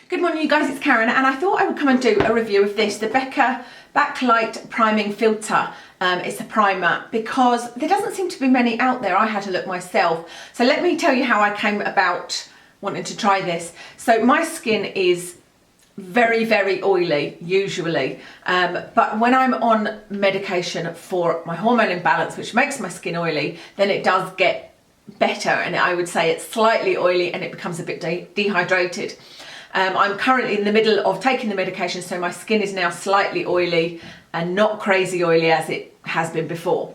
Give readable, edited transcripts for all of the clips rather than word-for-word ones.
Good morning you guys, it's Karen, and I thought I would come and do a review of this, the Becca Backlight Priming Filter. It's a primer because there doesn't seem to be many out there. I had a look myself. So let me tell you how I came about wanting to try this. So my skin is very, very oily usually, but when I'm on medication for my hormone imbalance, which makes my skin oily, then it does get better, and I would say it's slightly oily and it becomes a bit dehydrated. I'm currently in the middle of taking the medication, so my skin is now slightly oily and not crazy oily as it has been before.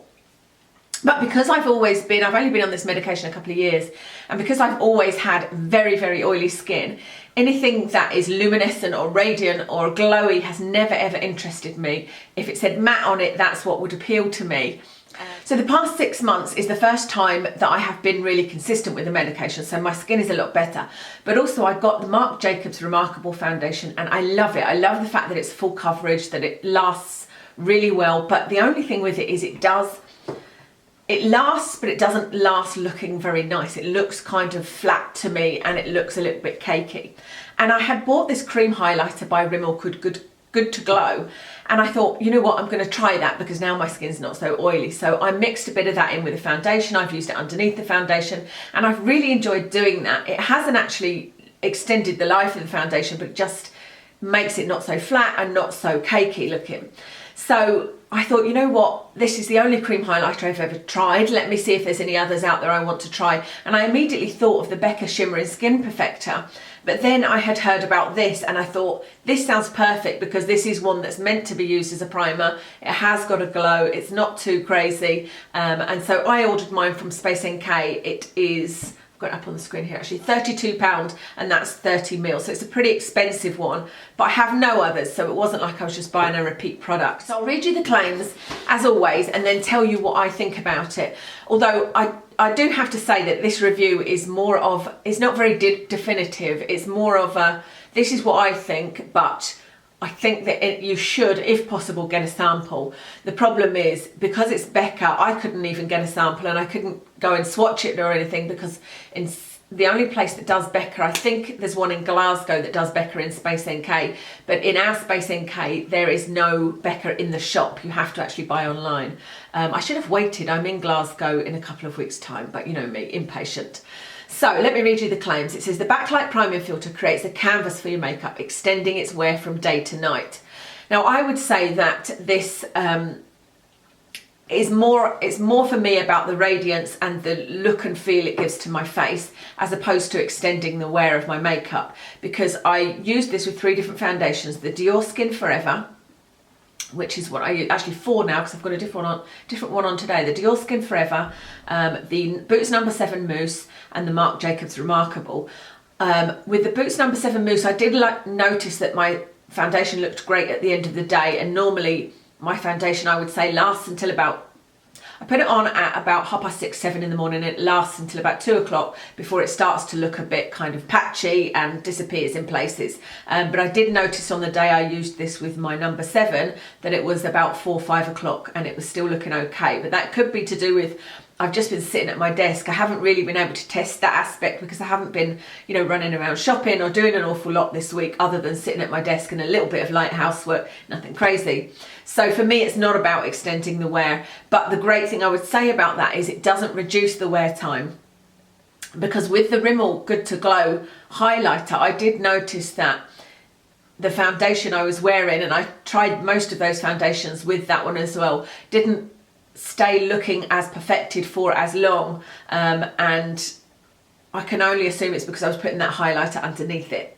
But because I've only been on this medication a couple of years, and because I've always had very, very oily skin, anything that is luminescent or radiant or glowy has never ever interested me. If it said matte on it, that's what would appeal to me. So the past 6 months is the first time that I have been really consistent with the medication, so my skin is a lot better. But also I got the Marc Jacobs Remarkable foundation and I love it. I love the fact that it's full coverage, that it lasts really well, but the only thing with it is it lasts, but it doesn't last looking very nice. It looks kind of flat to me and it looks a little bit cakey. And I had bought this cream highlighter by Rimmel called Good to Glow, and I thought, you know what, I'm going to try that because now my skin's not so oily. So I mixed a bit of that in with the foundation. I've used it underneath the foundation and I've really enjoyed doing that. It hasn't actually extended the life of the foundation, but it just makes it not so flat and not so cakey looking. So I thought, you know what, this is the only cream highlighter I've ever tried. Let me see if there's any others out there I want to try. And I immediately thought of the Becca Shimmering Skin Perfector. But then I had heard about this and I thought, this sounds perfect because this is one that's meant to be used as a primer. It has got a glow, it's not too crazy. And so I ordered mine from Space NK. It is, I've got it up on the screen here actually, £32, and that's 30ml. So it's a pretty expensive one, but I have no others. So it wasn't like I was just buying a repeat product. So I'll read you the claims as always and then tell you what I think about it. Although I do have to say that this review is more of, it's not very definitive. It's more of a, this is what I think, but I think that you should, if possible, get a sample. The problem is, because it's Becca, I couldn't even get a sample and I couldn't go and swatch it or anything because in the only place that does Becca, I think there's one in Glasgow that does Becca in Space NK, but in our Space NK, there is no Becca in the shop. You have to actually buy online. I should have waited. I'm in Glasgow in a couple of weeks' time, but you know me, impatient. So let me read you the claims. It says, the Backlight Priming Filter creates a canvas for your makeup, extending its wear from day to night. Now, I would say that this it's more for me about the radiance and the look and feel it gives to my face, as opposed to extending the wear of my makeup, because I used this with 3 different foundations: the Dior Skin Forever, which is what I use, actually 4 now because I've got a different one on today, the Dior Skin Forever, the Boots No. 7 Mousse, and the Marc Jacobs Remarkable. With the Boots No. 7 Mousse, I did notice that my foundation looked great at the end of the day, and normally my foundation, I would say, lasts until about, I put it on at about 6:30, 7 in the morning, and it lasts until about 2 o'clock before it starts to look a bit kind of patchy and disappears in places. But I did notice on the day I used this with my number 7 that it was about 4, 5 o'clock and it was still looking okay. But that could be to do with, I've just been sitting at my desk. I haven't really been able to test that aspect because I haven't been, you know, running around shopping or doing an awful lot this week other than sitting at my desk and a little bit of light housework, nothing crazy. So for me, it's not about extending the wear. But the great thing I would say about that is it doesn't reduce the wear time. Because with the Rimmel Good to Glow highlighter, I did notice that the foundation I was wearing, and I tried most of those foundations with that one as well, didn't stay looking as perfected for as long, and I can only assume it's because I was putting that highlighter underneath it.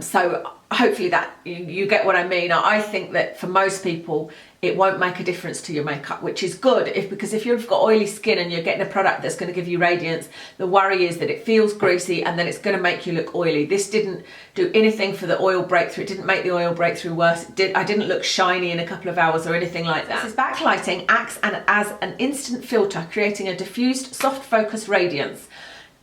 So hopefully that you get what I mean. I think that for most people it won't make a difference to your makeup, which is good, because if you've got oily skin and you're getting a product that's going to give you radiance, the worry is that it feels greasy and then it's going to make you look oily. This didn't do anything for the oil breakthrough. It didn't make the oil breakthrough worse. I didn't look shiny in a couple of hours or anything like that. This backlighting acts as an instant filter, creating a diffused soft focus radiance.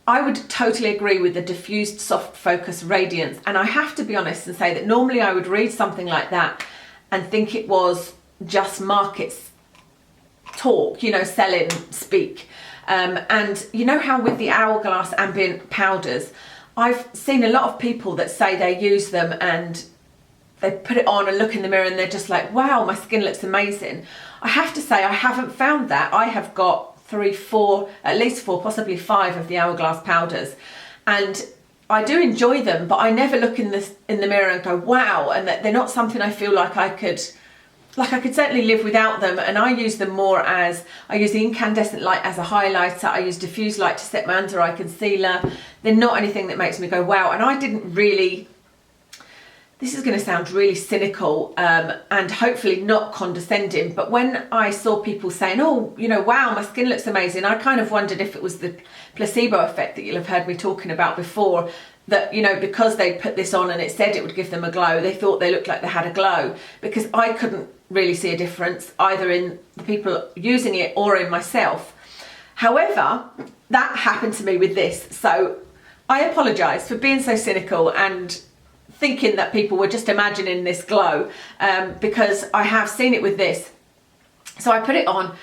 I would totally agree with the diffused soft focus radiance, and I have to be honest and say that normally I would read something like that and think it was just markets talk, you know, selling speak. And you know how with the Hourglass ambient powders, I've seen a lot of people that say they use them and they put it on and look in the mirror and they're just like, wow, my skin looks amazing. I have to say I haven't found that. I have got 3, 4, at least 4, possibly 5 of the Hourglass powders, and I do enjoy them, but I never look in the mirror and go, wow, and that they're not something I feel like I could certainly live without them. And I use them more as, I use the incandescent light as a highlighter, I use diffuse light to set my under eye concealer. They're not anything that makes me go, wow. And I didn't really, this is going to sound really cynical and hopefully not condescending, but when I saw people saying, oh, you know, wow, my skin looks amazing, I kind of wondered if it was the placebo effect that you'll have heard me talking about before, that, you know, because they put this on and it said it would give them a glow, they thought they looked like they had a glow, because I couldn't really see a difference either in the people using it or in myself. However, that happened to me with this, so I apologise for being so cynical and thinking that people were just imagining this glow, because I have seen it with this. So I put it on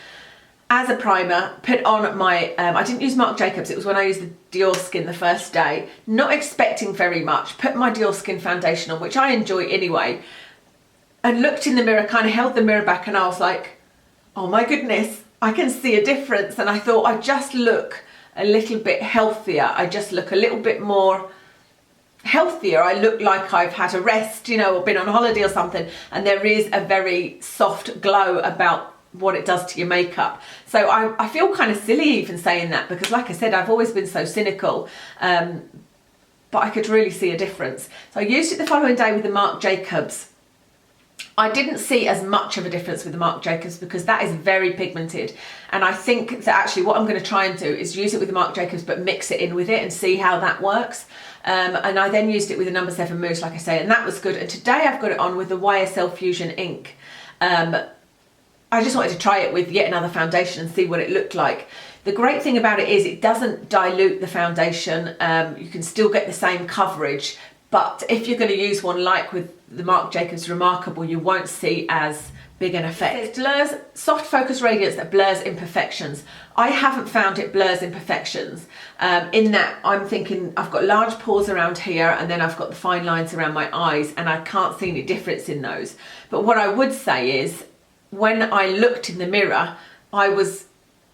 as a primer, put on my, I didn't use Marc Jacobs, it was when I used the Dior Skin the first day, not expecting very much, put my Dior Skin foundation on, which I enjoy anyway, and looked in the mirror, kind of held the mirror back, and I was like, oh my goodness, I can see a difference. And I thought, I just look a little bit healthier, I just look a little bit more healthier, I look like I've had a rest, you know, or been on holiday or something, and there is a very soft glow about what it does to your makeup. So I feel kind of silly even saying that, because like I said, I've always been so cynical, but I could really see a difference. So I used it the following day with the Marc Jacobs. I didn't see as much of a difference with the Marc Jacobs because that is very pigmented, and I think that actually what I'm going to try and do is use it with the Marc Jacobs but mix it in with it and see how that works. And I then used it with the No. 7 mousse, like I say, and that was good. And today I've got it on with the YSL Fusion ink. I just wanted to try it with yet another foundation and see what it looked like. The great thing about it is it doesn't dilute the foundation. You can still get the same coverage, but if you're going to use one like with the Marc Jacobs Remarkable, you won't see as big an effect. It blurs, soft focus radiance that blurs imperfections. I haven't found it blurs imperfections, in that I'm thinking I've got large pores around here and then I've got the fine lines around my eyes, and I can't see any difference in those. But what I would say is when I looked in the mirror, I was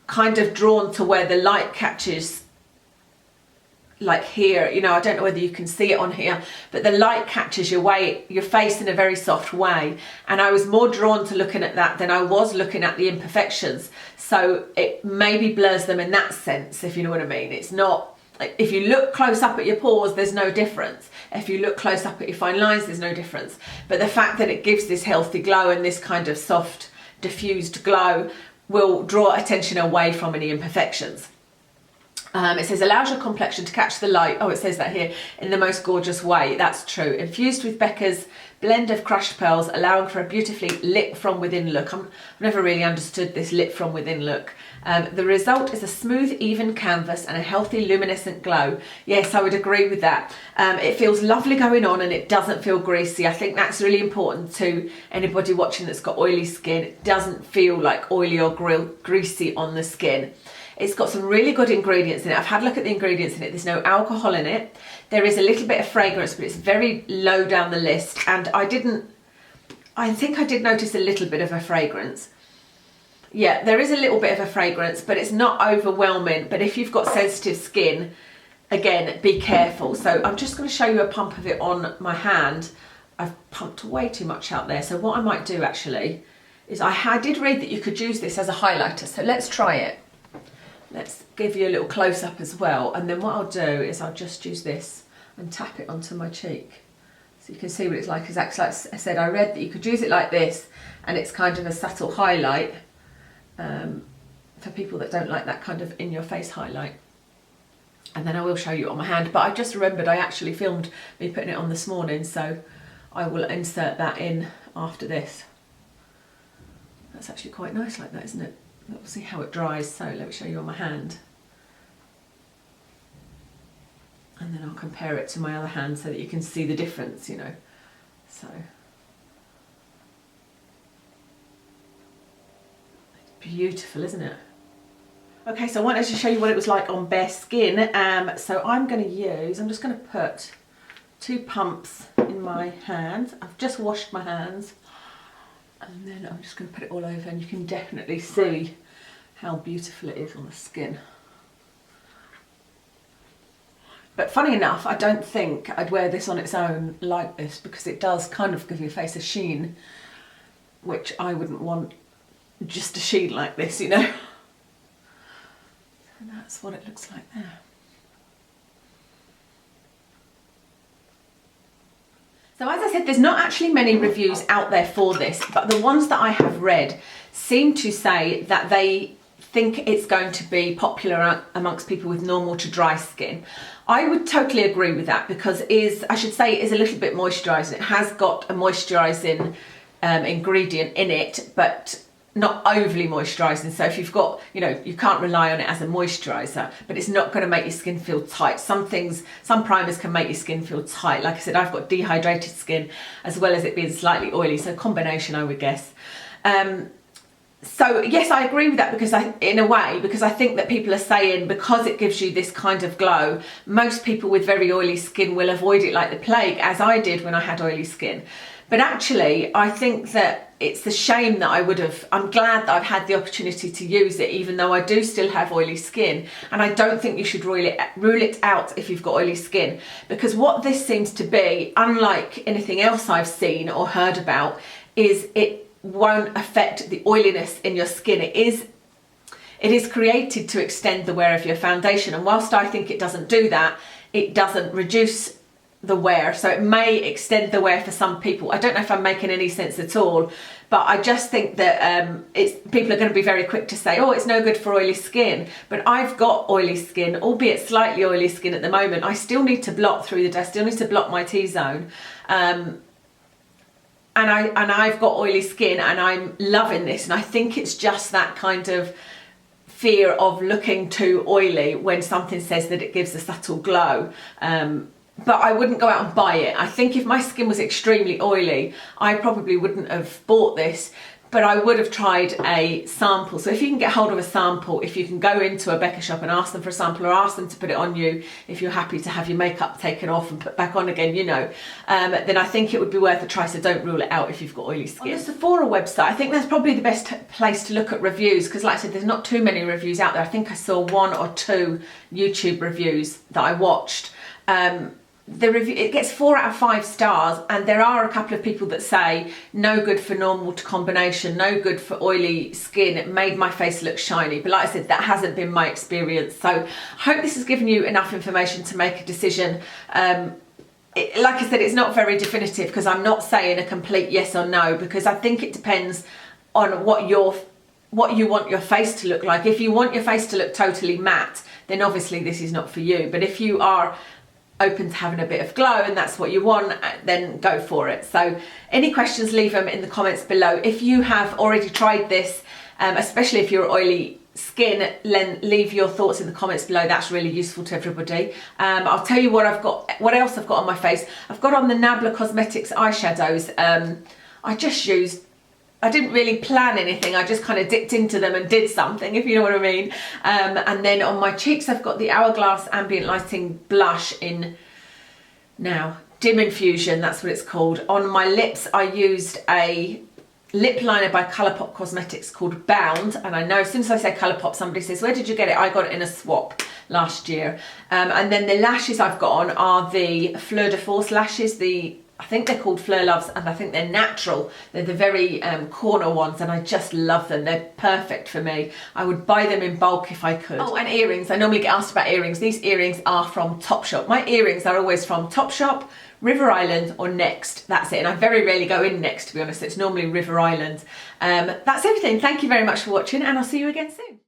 kind of drawn to where the light catches, like here, you know, I don't know whether you can see it on here, but the light catches your face in a very soft way, and I was more drawn to looking at that than I was looking at the imperfections. So it maybe blurs them in that sense, if you know what I mean. It's not, like, if you look close up at your pores, there's no difference. If you look close up at your fine lines, there's no difference. But the fact that it gives this healthy glow and this kind of soft diffused glow will draw attention away from any imperfections. It says allows your complexion to catch the light. Oh, it says that here, in the most gorgeous way. That's true. Infused with Becca's blend of crushed pearls, allowing for a beautifully lit from within look. I've never really understood this lit from within look. The result is a smooth, even canvas and a healthy luminescent glow. Yes, I would agree with that. It feels lovely going on and it doesn't feel greasy. I think that's really important to anybody watching that's got oily skin. It doesn't feel like oily or greasy on the skin. It's got some really good ingredients in it. I've had a look at the ingredients in it. There's no alcohol in it. There is a little bit of fragrance, but it's very low down the list. And I think I did notice a little bit of a fragrance. Yeah, there is a little bit of a fragrance, but it's not overwhelming. But if you've got sensitive skin, again, be careful. So I'm just going to show you a pump of it on my hand. I've pumped way too much out there. So what I might do actually is I did read that you could use this as a highlighter. So let's try it. Let's give you a little close-up as well, and then what I'll do is I'll just use this and tap it onto my cheek so you can see what it's like. Exactly like I said, I read that you could use it like this and it's kind of a subtle highlight for people that don't like that kind of in-your-face highlight. And then I will show you on my hand, but I just remembered I actually filmed me putting it on this morning, so I will insert that in after this. That's actually quite nice like that, isn't it? We'll see how it dries, so let me show you on my hand. And then I'll compare it to my other hand so that you can see the difference, you know. So, it's beautiful, isn't it? Okay, so I wanted to show you what it was like on bare skin. So I'm just going to put 2 pumps in my hands. I've just washed my hands, and then I'm just going to put it all over, and you can definitely see how beautiful it is on the skin. But funny enough, I don't think I'd wear this on its own like this, because it does kind of give your face a sheen, which I wouldn't want just a sheen like this, you know. And that's what it looks like there. So as I said, there's not actually many reviews out there for this, but the ones that I have read seem to say that they think it's going to be popular amongst people with normal to dry skin. I would totally agree with that, because it is a little bit moisturising. It has got a moisturising ingredient in it, but not overly moisturising. So if you've got, you can't rely on it as a moisturiser, but it's not going to make your skin feel tight. Some primers can make your skin feel tight. Like I said, I've got dehydrated skin as well as it being slightly oily, so combination, I would guess. So yes, I agree with that, because I think that people are saying, because it gives you this kind of glow, most people with very oily skin will avoid it like the plague, as I did when I had oily skin. But actually, I think that it's a shame that I'm glad that I've had the opportunity to use it, even though I do still have oily skin. And I don't think you should rule it out if you've got oily skin, because what this seems to be, unlike anything else I've seen or heard about, is it won't affect the oiliness in your skin. It is created to extend the wear of your foundation, and whilst I think it doesn't do that, it doesn't reduce the wear. So it may extend the wear for some people. I don't know if I'm making any sense at all, but I just think that people are going to be very quick to say, oh, it's no good for oily skin. But I've got oily skin, albeit slightly oily skin at the moment. I still need to block through the day, I still need to block my T-zone. And I've got oily skin, and I'm loving this. And I think it's just that kind of fear of looking too oily when something says that it gives a subtle glow. But I wouldn't go out and buy it. I think if my skin was extremely oily, I probably wouldn't have bought this, but I would have tried a sample. So if you can get hold of a sample, if you can go into a Becca shop and ask them for a sample, or ask them to put it on you if you're happy to have your makeup taken off and put back on again, then I think it would be worth a try. So don't rule it out if you've got oily skin. On the Sephora website, I think that's probably the best place to look at reviews, because like I said, there's not too many reviews out there. I think I saw 1 or 2 YouTube reviews that I watched. It gets 4 out of 5 stars, and there are a couple of people that say no good for normal to combination, no good for oily skin, it made my face look shiny. But like I said, that hasn't been my experience. So I hope this has given you enough information to make a decision. Like I said, it's not very definitive, because I'm not saying a complete yes or no, because I think it depends on what you want your face to look like. If you want your face to look totally matte, then obviously this is not for you. But if you are open to having a bit of glow and that's what you want, then go for it. So any questions, leave them in the comments below. If you have already tried this, especially if you're oily skin, then leave your thoughts in the comments below. That's really useful to everybody. I'll tell you what else I've got on my face. I've got on the Nabla Cosmetics eyeshadows. I didn't really plan anything, I just kind of dipped into them and did something, if you know what I mean. And then on my cheeks, I've got the Hourglass Ambient Lighting Blush in Dim Infusion, that's what it's called. On my lips, I used a lip liner by Colourpop Cosmetics called Bound. And I know as soon as I say Colourpop, somebody says, where did you get it? I got it in a swap last year. And then the lashes I've got on are the Fleur de Force lashes, I think they're called Fleur Loves, and I think they're natural. They're the very corner ones, and I just love them. They're perfect for me. I would buy them in bulk if I could. Oh, and earrings. I normally get asked about earrings. These earrings are from Topshop. My earrings are always from Topshop, River Island, or Next. That's it. And I very rarely go in Next, to be honest. It's normally River Island. That's everything. Thank you very much for watching, and I'll see you again soon.